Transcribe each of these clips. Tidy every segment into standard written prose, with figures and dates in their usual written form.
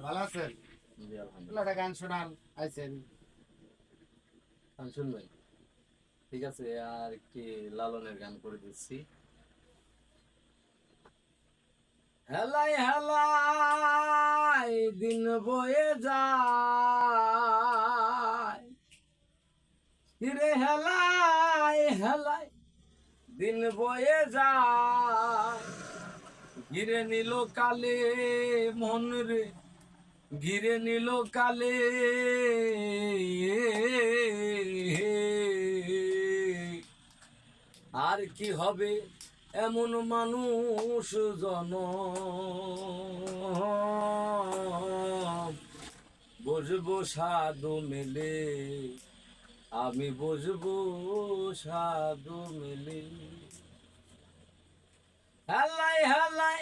ভালো আছেন? জি তাহলে একটা গান শোনান আইছেন। গান শুনবেন? ঠিক আছে, আর একটি লালনের গান করে দিচ্ছি। হেলাই হেলাই দিন বয়ে যায়, হিরে হেলাই হেলাই দিন বয়ে যায়, ঘিরে নিল কালে মন রে, ঘিরে নিল কালে, আর কি হবে এমন মানুষ জন, বসবো সাধু মেলে, আমি বসবো সাধু মেলে। হেলাই হেলাই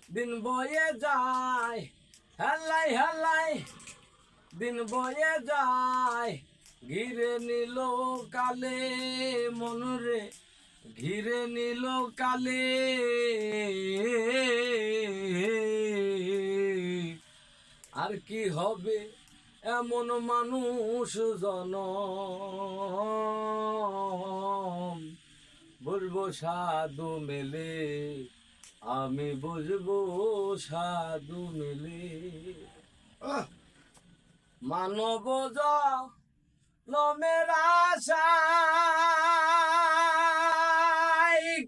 দিন বয়ে যায়, হেলাই হেলাই দিন বয়ে যায়, ঘিরে নিল কালে মন রে, ঘিরে নিল কালে, আর কি হবে এমন মানুষ জন, বসবো সাধু মেলে, আমি বসবো সাধু মেলে। ওহ, মানব জনমের আশায়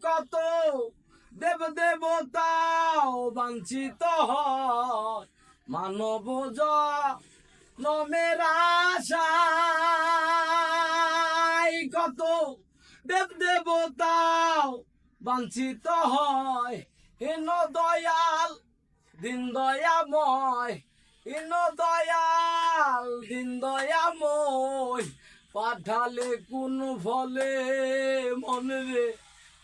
কত দেব দেবতাও বাঞ্ছিত হয়, মানব জনমের আশায় কত দেব দেবতাও বাঞ্ছিত হয়, হেন দয়াল দিন দয়াময়, ইন দয়াল দিন দয়াময়, পাঠালে কোন ফলে মন রে,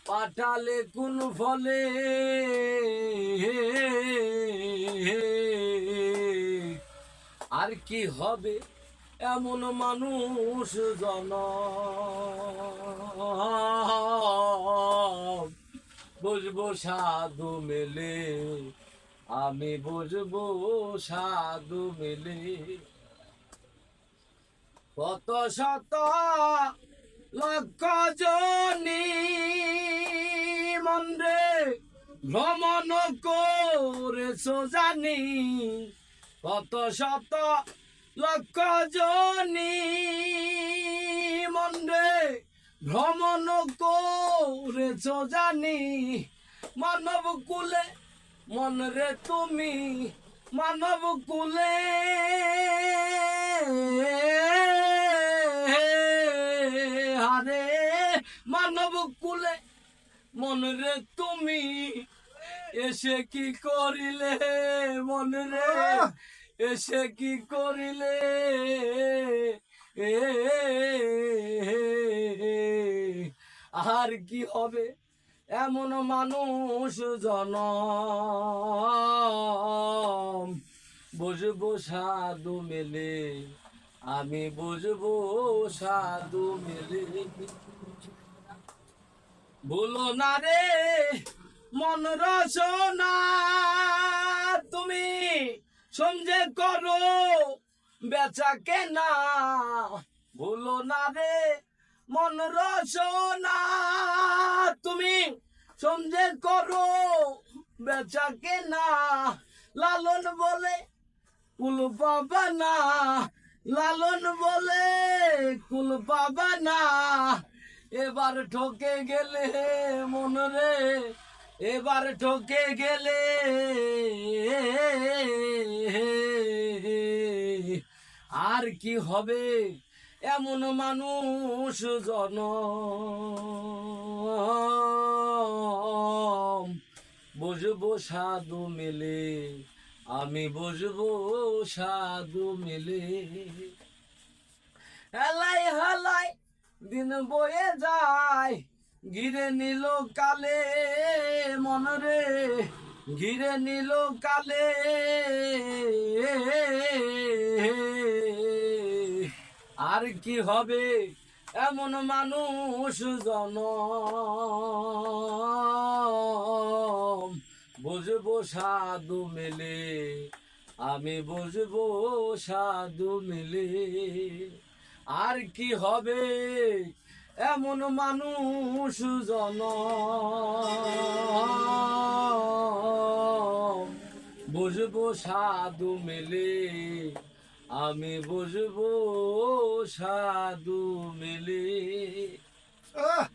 পাঠালে কোন ফলে, আর কি হবে এমন মানুষ জন, বসবো সাধু মেলে, আমি বসবো সাধু মেলে। কত শত লক্ষ জনি মন্দ্রে ভ্রমণ করেছো জানি, কত শত লক্ষ জনি মন্দ্রে ভ্রমণ করেছো জানি, মানব কুলে মন রে তুমি, মানব কুলে হারে, মানব কুলে মন রে তুমি, এসে কি করিলে মন রে, ওহ, এসে কি করিলে, আর কি হবে এমন মানুষ জন, বসবো সাধু মেলে, আমি বসবো সাধু মেলে। ভুলো না রে মন রচনা, তুমি সমঝে করো বেচা কেনা, ভুলো না রে মন রচনা, তুমি সমঝে করো বেচা কেনা, লালন বলে কুল পাবা না, লালন বলে কুল পাবা না, এবার ঠকে গেলে মন রে, এবার ঠকে গেলে, আর কি হবে এমন মানুষ জন, বসবো সাধু মেলে, আমি বসবো সাধু মেলে। হেলাই হেলাই দিন বয়ে যায়, ঘিরে নিল কালে মন রে, ঘিরে নিল কালে, আর কি হবে এমন মানুষ জন, বসবো সাধু মেলে, আমি বুঝবো সাধু মিলে। আর কি হবে এমন মানুষ জন, বুঝবো সাধু মিলে, আমি বুঝবো সাধু মিলে। আহ